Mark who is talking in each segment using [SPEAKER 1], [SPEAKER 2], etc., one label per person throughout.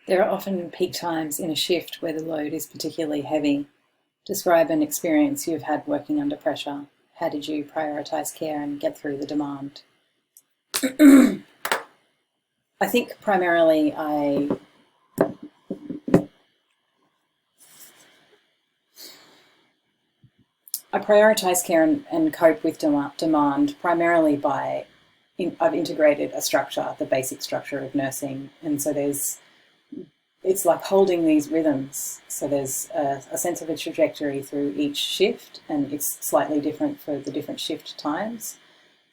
[SPEAKER 1] There are often peak times in a shift where the load is particularly heavy. Describe an experience you've had working under pressure. How did you prioritise care and get through the demand? I think primarily I prioritise care and cope with demand primarily by I've integrated a structure, the basic structure of nursing, and so it's like holding these rhythms. So there's a sense of a trajectory through each shift, and it's slightly different for the different shift times.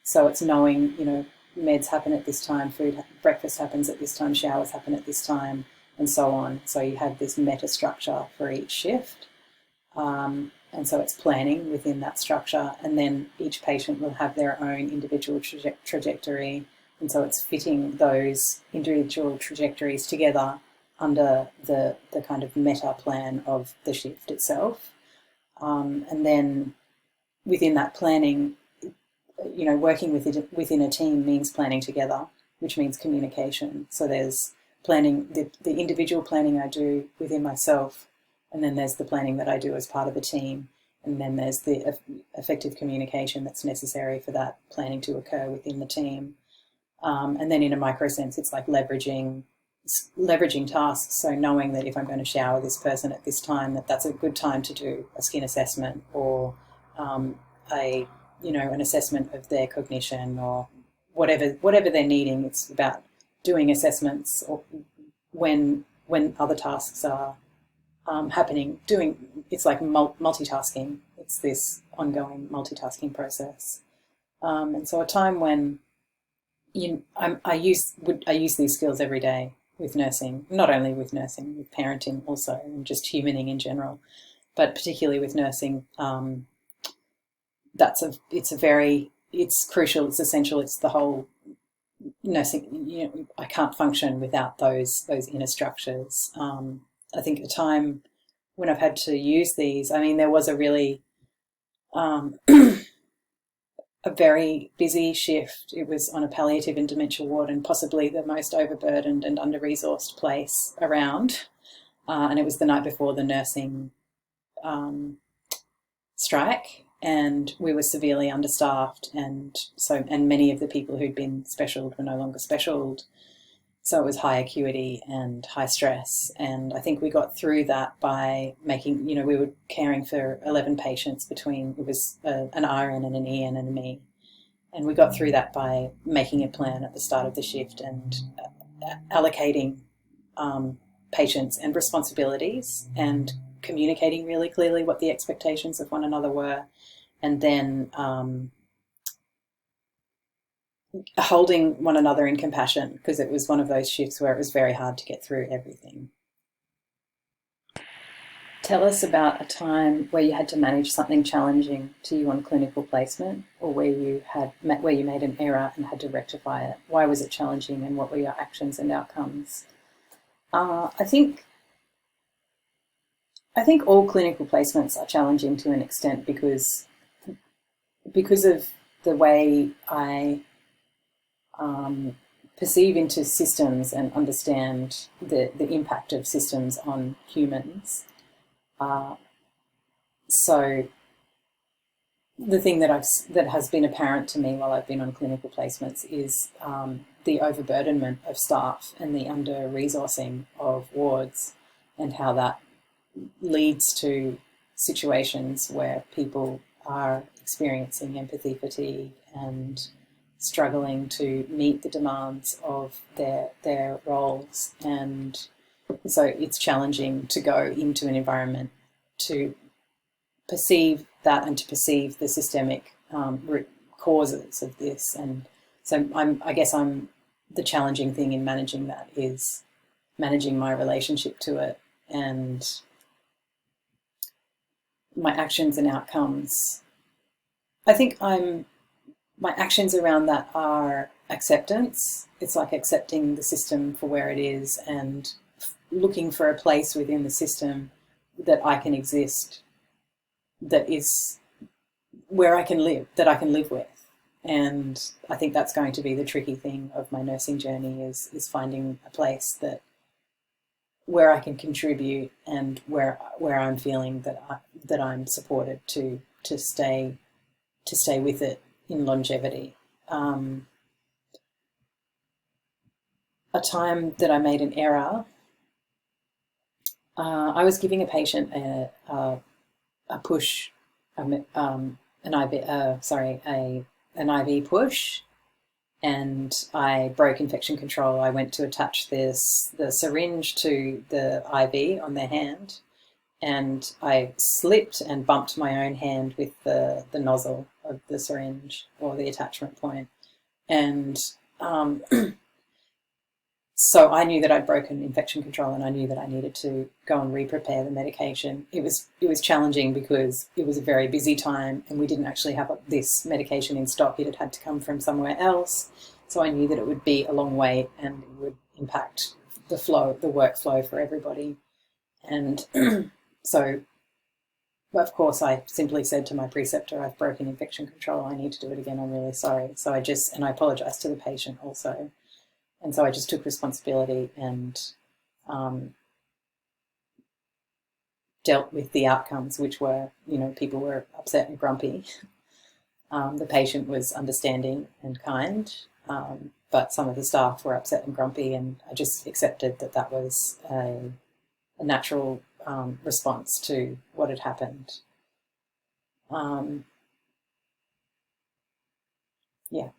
[SPEAKER 1] So it's knowing, meds happen at this time, breakfast happens at this time, showers happen at this time, and so on. So you have this meta structure for each shift. And so it's planning within that structure, and then each patient will have their own individual trajectory. And so it's fitting those individual trajectories together under the kind of meta plan of the shift itself. And then within that planning, working within a team means planning together, which means communication. So there's planning, the individual planning I do within myself, and then there's the planning that I do as part of a team, and then there's the effective communication that's necessary for that planning to occur within the team. And then in a micro sense, it's like leveraging tasks. So knowing that if I'm going to shower this person at this time, that's a good time to do a skin assessment, or an assessment of their cognition, or whatever they're needing. It's about doing assessments or when other tasks are happening. It's like multitasking. It's this ongoing multitasking process. And so a time when I use these skills every day with nursing, not only with nursing, with parenting also, and just humaning in general, but particularly with nursing. It's crucial, it's essential, it's the whole nursing. I can't function without those inner structures. I think at the time when I've had to use these, there was a really a very busy shift. It was on a palliative and dementia ward, and possibly the most overburdened and under-resourced place around. And it was the night before the nursing strike, and we were severely understaffed, and many of the people who'd been specialed were no longer specialed. So it was high acuity and high stress. And I think we got through that by making, we were caring for 11 patients it was an RN and an EN and me. And we got through that by making a plan at the start of the shift and allocating patients and responsibilities, and communicating really clearly what the expectations of one another were. And then holding one another in compassion, because it was one of those shifts where it was very hard to get through everything. Tell us about a time where you had to manage something challenging to you on clinical placement, or where you made an error and had to rectify it. Why was it challenging, and what were your actions and outcomes? I think all clinical placements are challenging to an extent because of the way I perceive into systems and understand the impact of systems on humans. So the thing that has been apparent to me while I've been on clinical placements is the overburdenment of staff and the under-resourcing of wards, and how that leads to situations where people are experiencing empathy fatigue and struggling to meet the demands of their roles. And so it's challenging to go into an environment to perceive that and to perceive the systemic root causes of this. And so I guess the challenging thing in managing that is managing my relationship to it, and my actions and outcomes. I think my actions around that are acceptance. It's like accepting the system for where it is, and looking for a place within the system that I can exist, that is where I can live, that I can live with. And I think that's going to be the tricky thing of my nursing journey, is finding a place that where I can contribute and where I'm feeling that I'm supported to stay with it in longevity. A time that I made an error, I was giving a patient a push, an IV push, and I broke infection control. I went to attach the syringe to the IV on their hand, and I slipped and bumped my own hand with the nozzle of the syringe, or the attachment point. And so I knew that I'd broken infection control, and I knew that I needed to go and re-prepare the medication. It was challenging because it was a very busy time, and we didn't actually have this medication in stock. It had to come from somewhere else. So I knew that it would be a long wait, and it would impact the workflow for everybody. And so, of course, I simply said to my preceptor, "I've broken infection control. I need to do it again. I'm really sorry." So I apologized to the patient also. And so I just took responsibility and dealt with the outcomes, which were, people were upset and grumpy. The patient was understanding and kind, but some of the staff were upset and grumpy, and I just accepted that was a natural response to what had happened. Yeah.